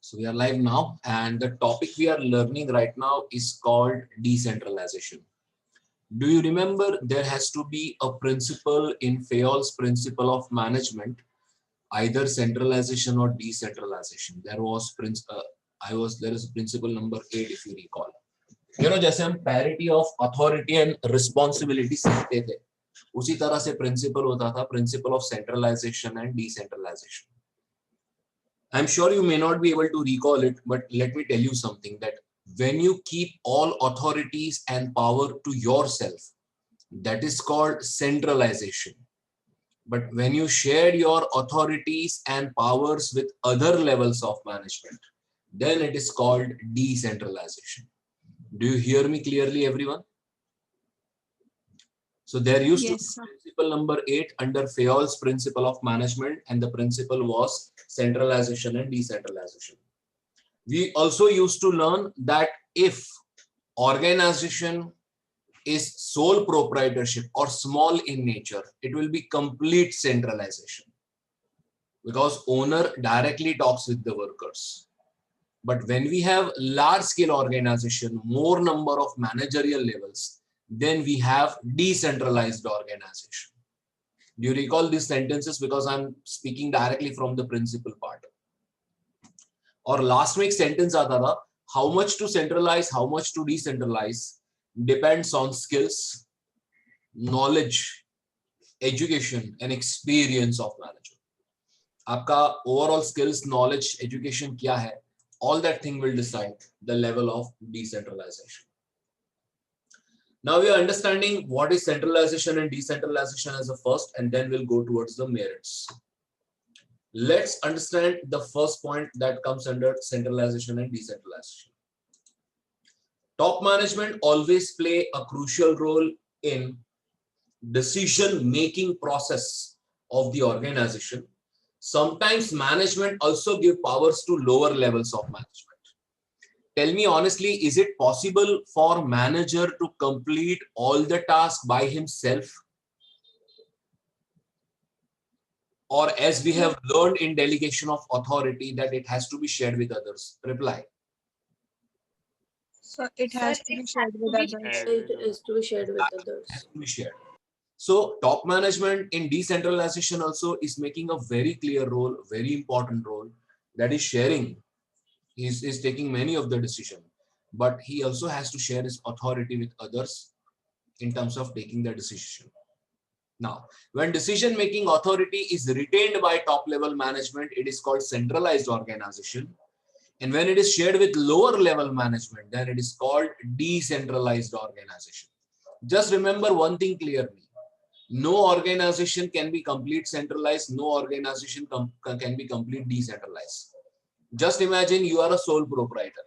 So we are live now, and the topic we are learning right now is called decentralization. Do you remember there has to be a principle in Fayol's principle of management, either centralization or decentralization? There is principle number 8 if you recall. जैसे हम parity of authority and responsibility सीखते थे, उसी तरह से principle होता था principle of centralization and decentralization. I'm sure you may not be able to recall it, but let me tell you something that when you keep all authorities and power to yourself, that is called centralization. But when you share your authorities and powers with other levels of management, then it is called decentralization. Do you hear me clearly, everyone? So there used to be principle number 8 under Fayol's principle of management, and the principle was centralization and decentralization. We also used to learn that if organization is sole proprietorship or small in nature, it will be complete centralization because owner directly talks with the workers. But when we have large scale organization, more number of managerial levels, then we have decentralized organization. Do you recall these sentences? Because I'm speaking directly from the principal part. Or last week's sentence आता था, how much to centralize, how much to decentralize depends on skills, knowledge, education, and experience of manager. आपका overall skills, knowledge, education क्या है? All that thing will decide the level of decentralization. Now we are understanding what is centralization and decentralization as a first, and then we'll go towards the merits. Let's understand the first point that comes under centralization and decentralization. Top management always play a crucial role in decision-making process of the organization. Sometimes management also give powers to lower levels of management. Tell me honestly, is it possible for manager to complete all the tasks by himself? Or as we have learned in delegation of authority that it has to be shared with others? Reply. So it has to be shared with others. It is to be shared with others. Has to be shared. So top management in decentralization also is making a very clear role, very important role, that is sharing. He is taking many of the decision, but he also has to share his authority with others in terms of taking the decision. Now, when decision-making authority is retained by top-level management, it is called centralized organization. And when it is shared with lower-level management, then it is called decentralized organization. Just remember one thing clearly. No organization can be complete centralized. No organization can be complete decentralized. Just imagine you are a sole proprietor.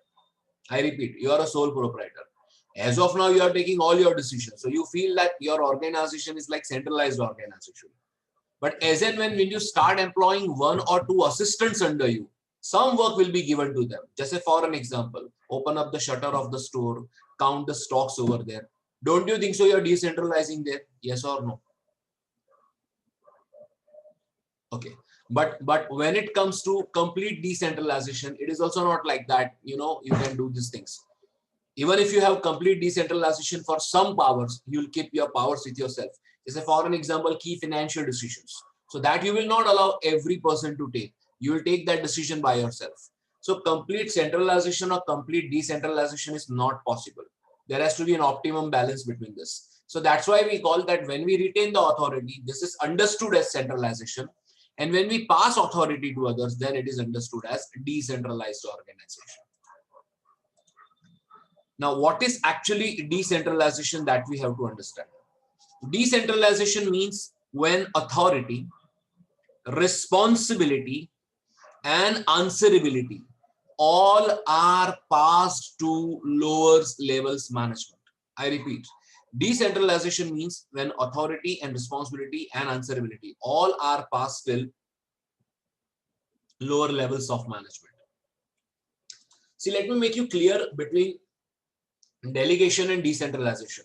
I repeat, you are a sole proprietor. As of now, you are taking all your decisions. So you feel that your organization is like centralized organization. But as and when you start employing one or two assistants under you, some work will be given to them. Just for an example, open up the shutter of the store, count the stocks over there. Don't you think so you're decentralizing there? Yes or no? Okay. But when it comes to complete decentralization, it is also not like that. You can do these things. Even if you have complete decentralization for some powers, you'll keep your powers with yourself. Just for an example, key financial decisions. So that you will not allow every person to take. You will take that decision by yourself. So complete centralization or complete decentralization is not possible. There has to be an optimum balance between this. So that's why we call that when we retain the authority, this is understood as centralization. And when we pass authority to others, then it is understood as decentralized organization. Now, what is actually decentralization that we have to understand? Decentralization means when authority, responsibility, and answerability all are passed to lower levels management. I repeat. Decentralization means when authority and responsibility and answerability all are passed till lower levels of management. See, let me make you clear between delegation and decentralization.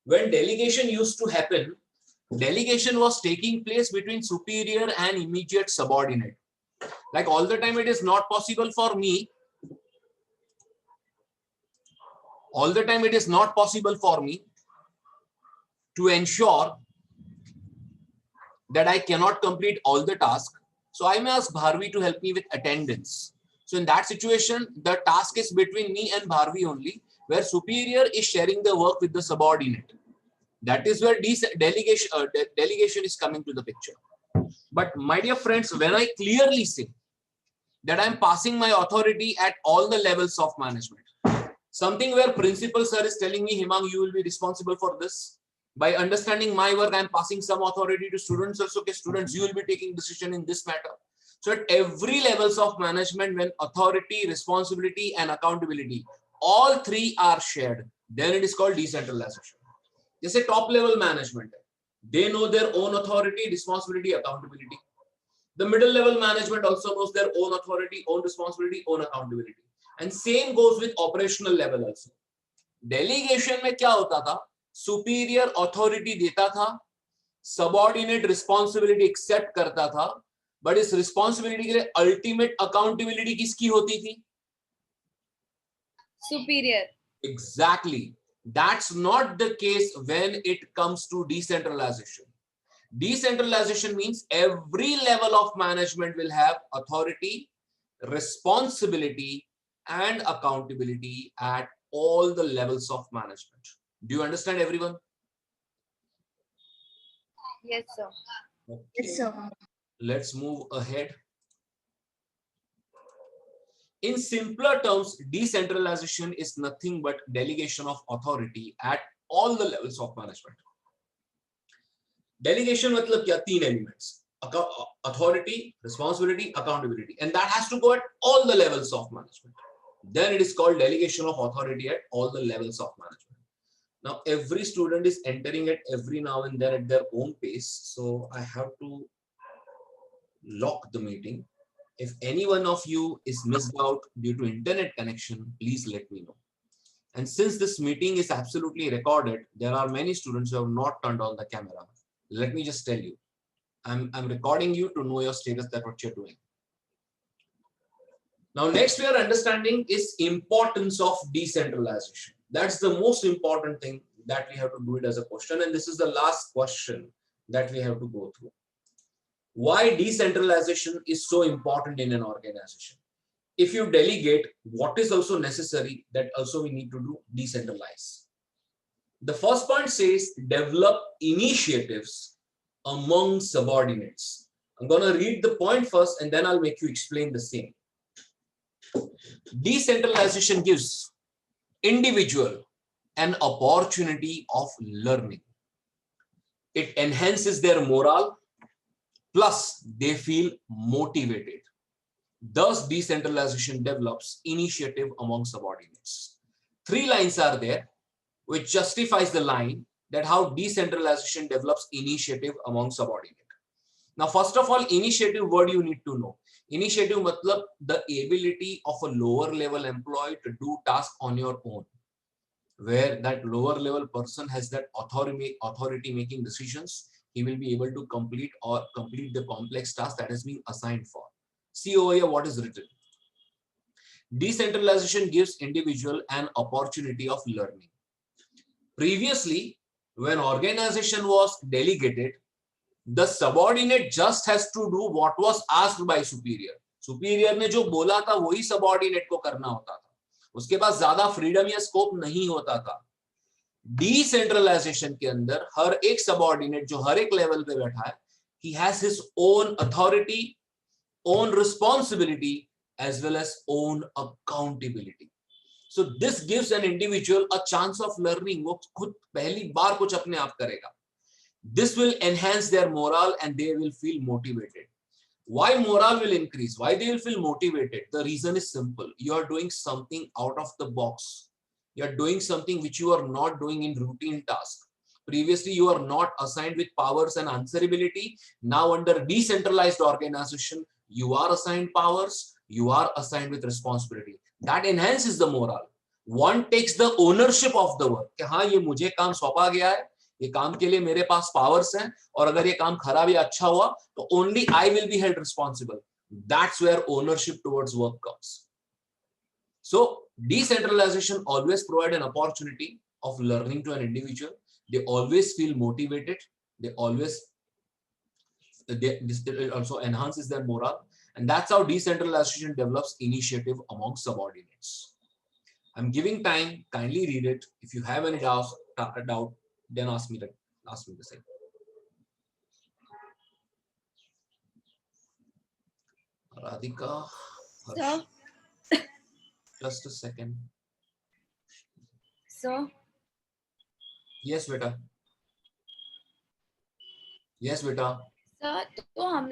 When delegation used to happen, delegation was taking place between superior and immediate subordinate. Like all the time it is not possible for me. All the time it is not possible for me to ensure that I cannot complete all the tasks. So I may ask Bharvi to help me with attendance. So in that situation, the task is between me and Bharvi only, where superior is sharing the work with the subordinate. That is where delegation is coming to the picture. But my dear friends, when I clearly say that I'm passing my authority at all the levels of management, something where principal sir is telling me, Himang, you will be responsible for this. By understanding my work, I'm passing some authority to students also. Okay, students, you will be taking decision in this matter. So at every levels of management, when authority, responsibility, and accountability, all three are shared, then it is called decentralization. Jैसे top level management, they know their own authority, responsibility, accountability. The middle level management also knows their own authority, own responsibility, own accountability. And same goes with operational level also. Delegation में क्या होता था? Superior authority देता था, subordinate responsibility accept करता था, but इस responsibility के लिए ultimate accountability किसकी होती थी? Superior. Exactly. That's not the case when it comes to decentralization. Decentralization means every level of management will have authority, responsibility, and accountability at all the levels of management. Do you understand, everyone? Yes, sir. Okay. Yes, sir. Let's move ahead. In simpler terms, decentralization is nothing but delegation of authority at all the levels of management. Delegation मतलब क्या? तीन elements: authority, responsibility, accountability, and that has to go at all the levels of management. Then it is called delegation of authority at all the levels of management. Now every student is entering it every now and then at their own pace, so I have to lock the meeting. If any one of you is missed out due to internet connection, please let me know. And since this meeting is absolutely recorded, there are many students who have not turned on the camera. Let me just tell you, I'm recording you to know your status, that what you're doing. Now, next we are understanding is importance of decentralization. That's the most important thing that we have to do it as a question. And this is the last question that we have to go through. Why decentralization is so important in an organization? If you delegate, what is also necessary that also we need to do? Decentralize. The first point says develop initiatives among subordinates. I'm going to read the point first and then I'll make you explain the same. Decentralization gives individual an opportunity of learning. It enhances their morale, plus they feel motivated. Thus, decentralization develops initiative among subordinates. 3 lines are there, which justifies the line that how decentralization develops initiative among subordinates. Now, first of all, initiative word you need to know. Initiative matlab the ability of a lower level employee to do task on your own, where that lower level person has that authority making decisions. He will be able to complete the complex task that has been assigned for. See over here what is written. Decentralization gives individual an opportunity of learning. Previously, when organization was delegated, the subordinate just has to do what was asked by superior. Superior ने जो बोला था वही subordinate को करना होता था. उसके पास ज्यादा फ्रीडम या स्कोप नहीं होता था. Decentralization के अंदर हर एक subordinate जो हर एक लेवल पे बैठा है, he has his own authority, own responsibility, as well as own accountability. So this gives an individual a chance of learning. वो खुद पहली बार कुछ अपने आप करेगा. This will enhance their morale and they will feel motivated. Why morale will increase? Why they will feel motivated? The reason is simple. You are doing something out of the box. You are doing something which you are not doing in routine tasks. Previously, you are not assigned with powers and answerability. Now, under decentralized organization, you are assigned powers, you are assigned with responsibility. That enhances the morale. One takes the ownership of the work. कि हाँ, ये मुझे काम सौंपा गया है, ये काम के लिए मेरे पास पावर्स हैं, और अगर ये काम खराब या अच्छा हुआ तो only I will be held responsible. That's where ownership towards work comes. So decentralization always provide an opportunity of learning to an individual. They always feel motivated. They always, it also enhances their morale. And that's how decentralization develops initiative among subordinates. I'm giving time, kindly read it. If you have any doubt, then ask me the same. Radhika, So, just a second. so, Yes, beta. Yes, beta. Sir तो हम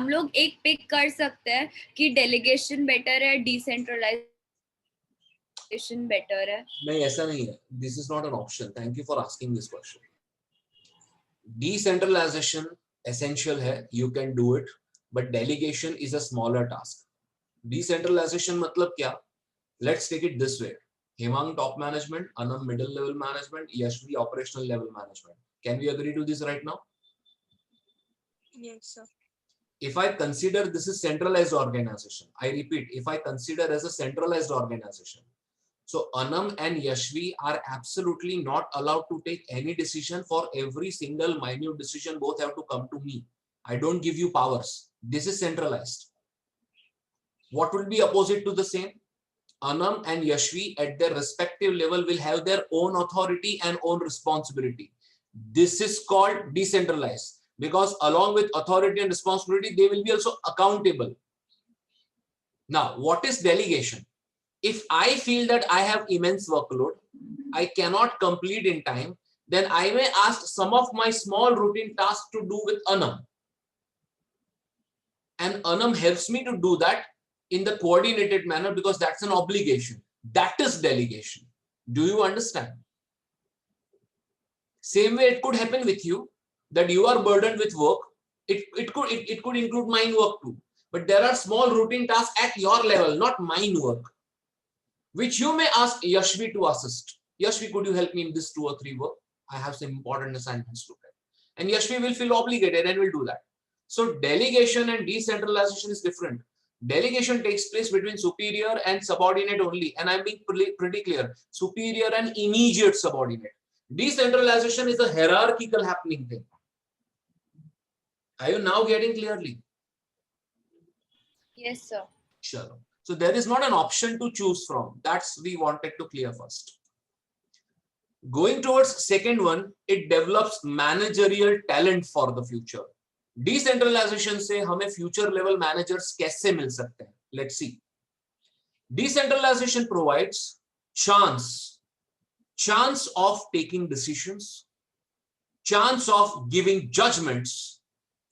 लोग एक pick कर सकते हैं कि delegation better है decentralisation better है नहीं, ऐसा नहीं है. This is not an option. Thank you for asking this question. Decentralization essential है. You can do it, but delegation is a smaller task. Decentralization मतलब क्या? Let's take it this way. Hemang top management, Anam middle level management, Yashvi operational level management. Can we agree to this right now? Yes, sir. If I consider this is centralized organization, I repeat, if I consider as a centralized organization, so Anam and Yashvi are absolutely not allowed to take any decision. For every single minute decision, both have to come to me. I don't give you powers. This is centralized. What will be opposite to the same? Anam and Yashvi at their respective level will have their own authority and own responsibility. This is called decentralized, because along with authority and responsibility, they will be also accountable. Now, what is delegation? If I feel that I have immense workload, I cannot complete in time, then I may ask some of my small routine tasks to do with Anam. And Anam helps me to do that in the coordinated manner because that's an obligation. That is delegation. Do you understand? Same way it could happen with you, that you are burdened with work. It could include mine work too. But there are small routine tasks at your level, not mine work, which you may ask Yashvi to assist. Yashvi, could you help me in this 2 or 3 work? I have some important assignments to get. And Yashvi will feel obligated and will do that. So delegation and decentralization is different. Delegation takes place between superior and subordinate only. And I'm being pretty clear. Superior and immediate subordinate. Decentralization is a hierarchical happening thing. Are you now getting clearly? yes sir Sure. So there is not an option to choose from. That's we wanted to clear first. Going towards second one, it develops managerial talent for the future. Decentralization से हमें future level managers कैसे मिल सकते हैं? Let's see. Decentralization provides chance of taking decisions, chance of giving judgments,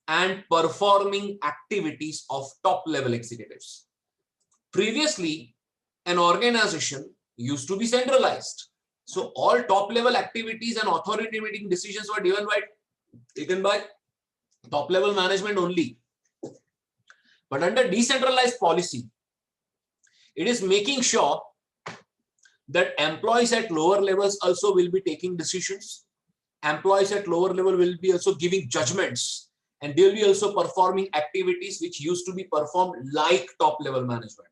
and performing activities of top level executives. Previously, an organization used to be centralized. So all top level activities and authority meeting decisions were taken by top level management only. But under decentralized policy, it is making sure that employees at lower levels also will be taking decisions. Employees at lower level will be also giving judgments, and they will be also performing activities which used to be performed like top level management.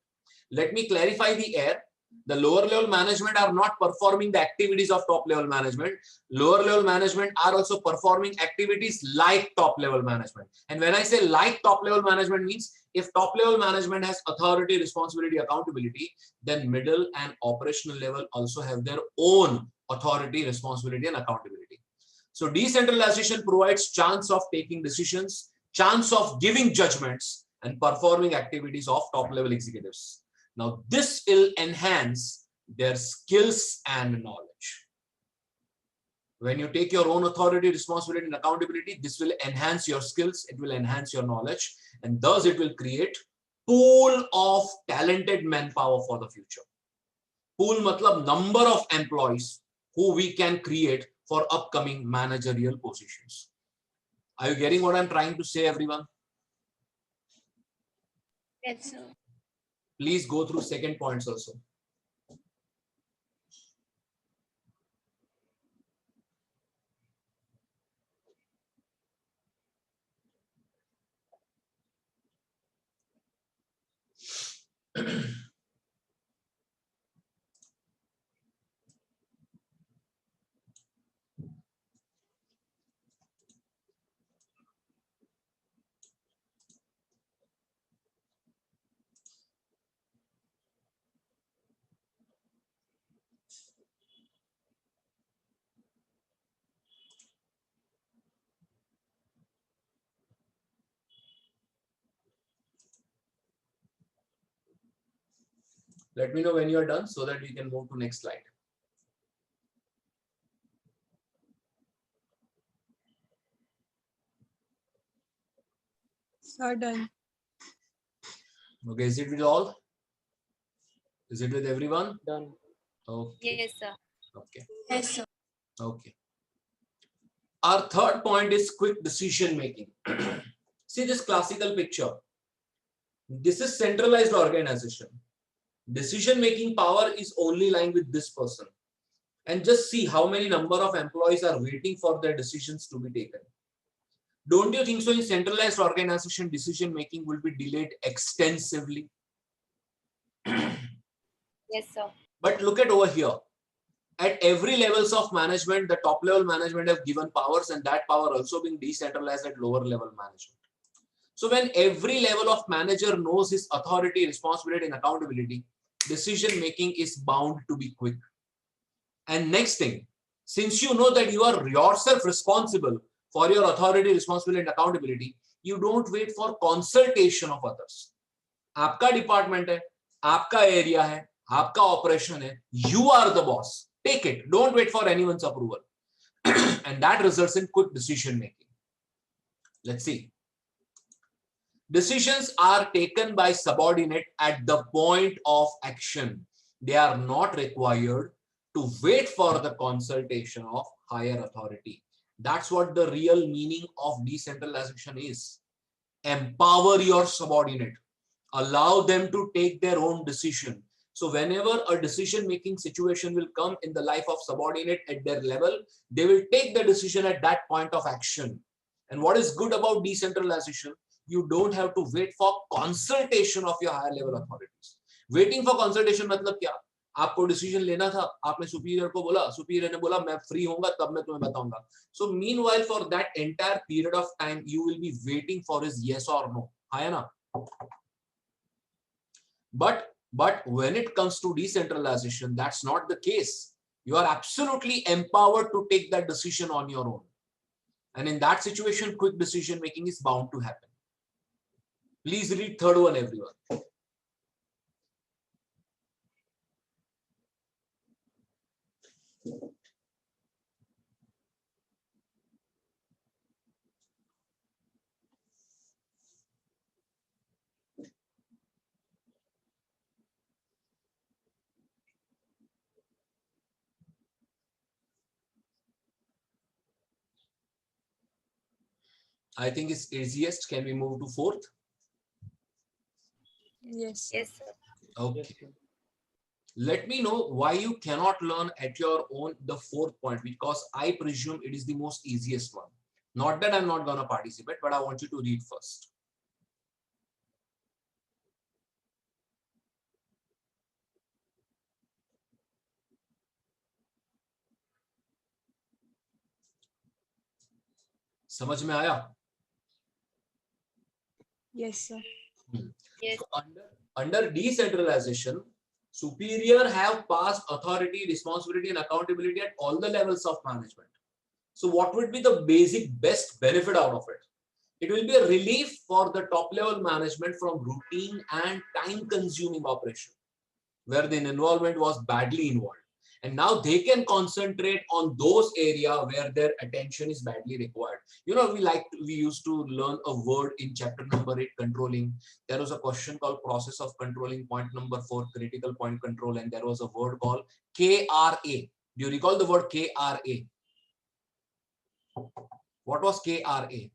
Let me clarify the air. The lower level management are not performing the activities of top level management. Lower level management are also performing activities like top level management. And when I say like top level management means if top level management has authority, responsibility, accountability, then middle and operational level also have their own authority, responsibility, and accountability. So decentralization provides chance of taking decisions, chance of giving judgments, and performing activities of top level executives. Now, this will enhance their skills and knowledge. When you take your own authority, responsibility, and accountability, this will enhance your skills, it will enhance your knowledge, and thus it will create pool of talented manpower for the future. Pool matlab number of employees who we can create for upcoming managerial positions. Are you getting what I'm trying to say, everyone? yes sir Please go through second points also. Let me know when you are done so that we can move to next slide. Sir, done. Okay, is it with all? Is it with everyone? Done. Okay. Yes, sir. Okay. Yes, sir. Okay. Our third point is quick decision making. See this classical picture. This is centralized organization. Decision making power is only lying with this person. And just see how many number of employees are waiting for their decisions to be taken. Don't you think so? In centralized organization, decision making will be delayed extensively. Yes, sir. But look at over here. At every levels of management, the top level management have given powers, and that power also being decentralized at lower level management. So when every level of manager knows his authority, responsibility, and accountability, decision making is bound to be quick. And next thing, since you know that you are yourself responsible for your authority, responsibility, and accountability, you don't wait for consultation of others. आपका department है, आपका area है, आपका operation है, you are the boss. Take it. Don't wait for anyone's approval. And that results in quick decision making. Let's see. Decisions are taken by subordinate at the point of action. They are not required to wait for the consultation of higher authority. That's what the real meaning of decentralization is. Empower your subordinate. Allow them to take their own decision. So whenever a decision-making situation will come in the life of subordinate at their level, they will take the decision at that point of action. And what is good about decentralization? You don't have to wait for consultation of your higher level authorities. Waiting for consultation मतलब क्या? आपको decision लेना था, आपने superior को बोला, superior ने बोला मैं फ्री होऊंगा तब मैं तुम्हें बताऊंगा. So meanwhile for that entire period of time you will be waiting for his yes or no. है ना? But when it comes to decentralization, that's not the case. You are absolutely empowered to take that decision on your own. And in that situation, quick decision making is bound to happen. Please read third one, everyone. I think it's easiest. Can we move to fourth? Yes. Yes, sir. Okay. Yes, sir. Let me know why you cannot learn at your own the fourth point, because I presume it is the most easiest one. Not that I'm not going to participate, but I want you to read first. समझ में आया? Yes, sir. Yes. So under decentralization, superior have passed authority, responsibility, and accountability at all the levels of management. So what would be the basic best benefit out of it? It will be a relief for the top level management from routine and time consuming operation where the involvement was badly involved. And now they can concentrate on those areas where their attention is badly required. You know, we used to learn a word in chapter number 8, controlling. There was a question called process of controlling, point number 4, critical point control, and there was a word called KRA. Do you recall the word KRA? What was KRA?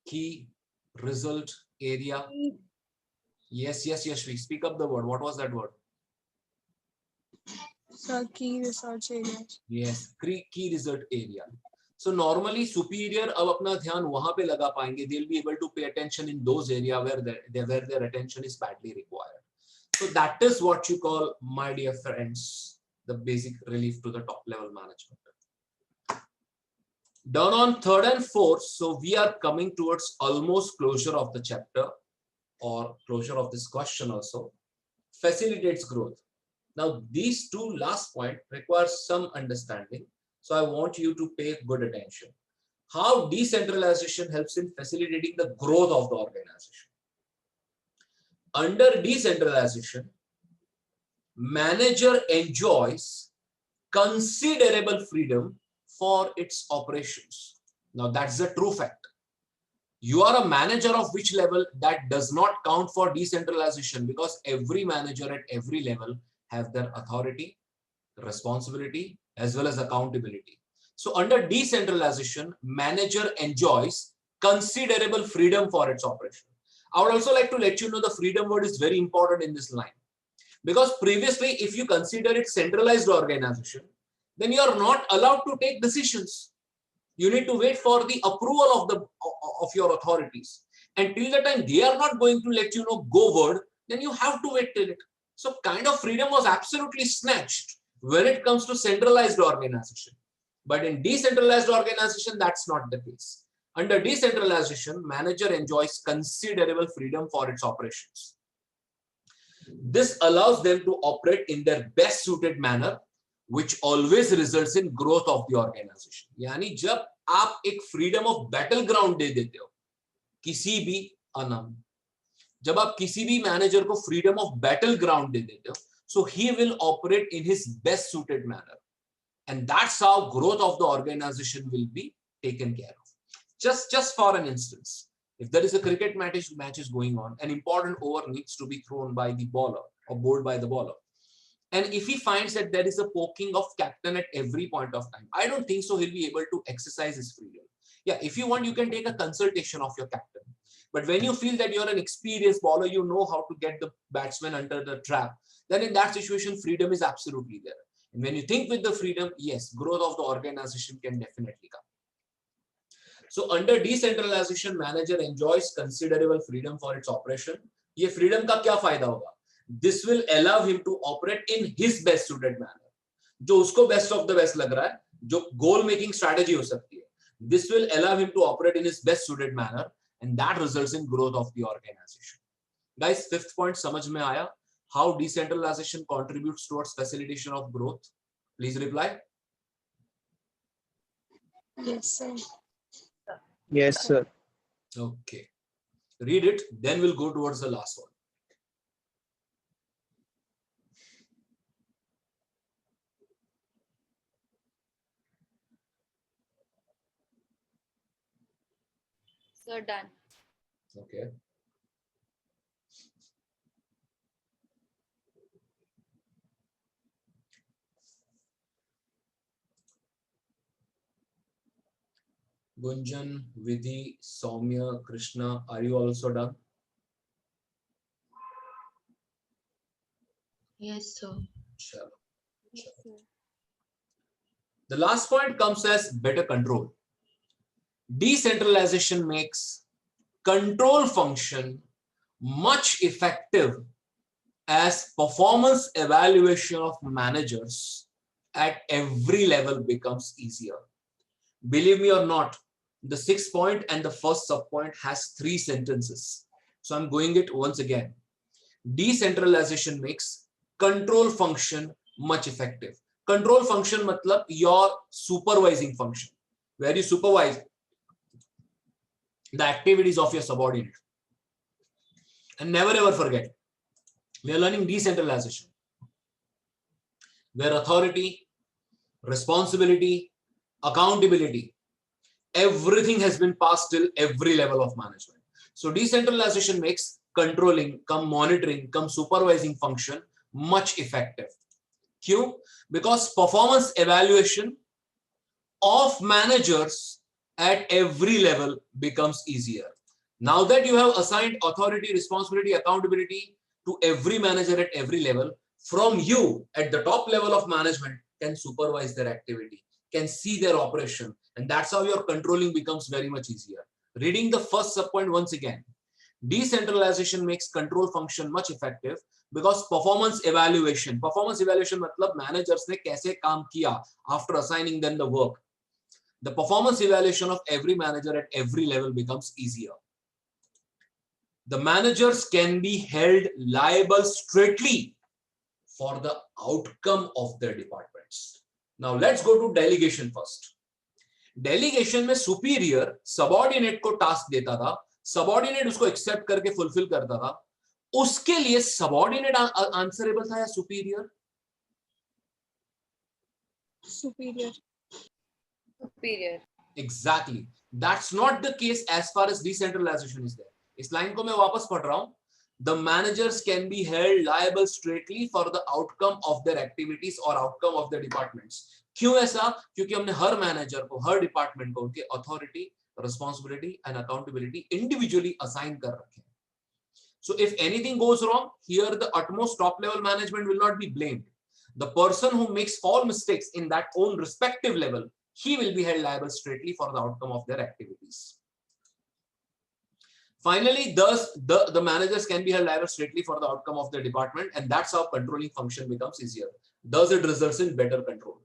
Key result area. Yes, we speak up the word. What was that word? Sir, key research areas. Yes, key result area. So normally superior अब अपना ध्यान वहां पे लगा पाएंगे. They'll be able to pay attention in those areas where their attention is badly required. So that is what you call, my dear friends, the basic relief to the top level management. Down on third and fourth, so we are coming towards almost closure of the chapter or closure of this question also. Facilitates growth. Now these two last points require some understanding. So I want you to pay good attention. How decentralization helps in facilitating the growth of the organization. Under decentralization, manager enjoys considerable freedom for its operations. Now that's the true fact. You are a manager of which level, that does not count for decentralization, because every manager at every level have their authority, responsibility, as well as accountability. So under decentralization, manager enjoys considerable freedom for its operation. I would also like to let you know the freedom word is very important in this line, because previously, if you consider it centralized organization, then you are not allowed to take decisions. You need to wait for the approval of your authorities, and till the time they are not going to let you know go word, then you have to wait till it. So kind of freedom was absolutely snatched when it comes to centralized organization. But in decentralized organization, that's not the case. Under decentralization, manager enjoys considerable freedom for its operations. This allows them to operate in their best suited manner, which always results in growth of the organization. यानी जब आप एक freedom of battleground दे देते हो किसी भी अनम, जब आप किसी भी मैनेजर को freedom of battleground दे देते हो, so he will operate in his best suited manner, and that's how growth of the organization will be taken care of. Just for an instance, if there is a cricket match is going on, an important over needs to be thrown by the bowler or bowled by the bowler. And if he finds that there is a poking of captain at every point of time, I don't think so he'll be able to exercise his freedom. Yeah, if you want, you can take a consultation of your captain. But when you feel that you're an experienced bowler, you know how to get the batsman under the trap, then in that situation, freedom is absolutely there. And when you think with the freedom, yes, growth of the organization can definitely come. So under decentralization, manager enjoys considerable freedom for its operation. ये freedom का क्या फायदा होगा? This will allow him to operate in his best suited manner. जो उसको best of the best लग रहा है, जो goal making strategy हो सकती है. This will allow him to operate in his best suited manner, and that results in growth of the organization. Guys, fifth point समझ में आया? How decentralization contributes towards facilitation of growth? Please reply. Yes, sir. Yes, sir. Okay. Read it, then we'll go towards the last one. So done. Okay. Gunjan, Vidhi, Soumya, Krishna, are you also done? Yes, sir. Chalo. The last point comes as better control. Decentralization makes control function much effective as performance evaluation of managers at every level becomes easier. Believe me or not, the sixth point and the first subpoint has 3 sentences. So I'm going it once again. Decentralization makes control function much effective. Control function matlab your supervising function, where you supervise the activities of your subordinate. And never ever forget, we are learning decentralization, where authority, responsibility, accountability, everything has been passed till every level of management. So decentralization makes controlling, come monitoring, come supervising function much effective. Q, because performance evaluation of managers at every level becomes easier. Now that you have assigned authority, responsibility, accountability to every manager at every level, from you at the top level of management can supervise their activity, can see their operation, and that's how your controlling becomes very much easier. Reading the first subpoint once again. Decentralization makes control function much effective because performance evaluation मतलब managers ने कैसे काम किया after assigning them the work. The performance evaluation of every manager at every level becomes easier. The managers can be held liable straightly for the outcome of their departments. Now let's go to delegation first. Delegation में superior subordinate को task देता था, subordinate उसको accept करके fulfill करता था, उसके लिए सबऑर्डिनेट आंसरेबल था या superior? superior, superior. Exactly. That's not the case as far as decentralization is there. इस लाइन को मैं वापस पढ़ रहा हूं. The managers can be held liable straightly for the outcome of their activities or outcome of their departments. क्यों ऐसा? क्योंकि हमने हर मैनेजर को, हर डिपार्टमेंट को उनके authority, responsibility and accountability individually assign कर रखे हैं. So if anything goes wrong, here the utmost top level management will not be blamed. The person who makes small mistakes in that own respective level, he will be held liable straightly for the outcome of their activities. Finally, thus the managers can be held liable straightly for the outcome of their department, and that's how controlling function becomes easier. Thus it results in better control.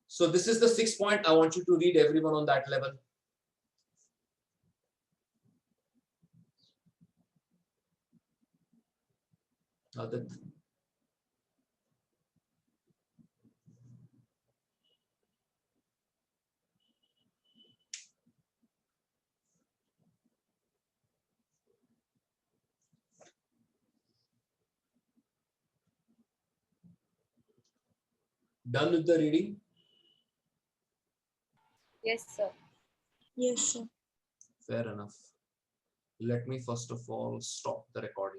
So this is the 6th point. I want you to read everyone on that level. Adit. Done with the reading? Yes, sir. yes, sir. Fair enough. Let me first of all stop the recording.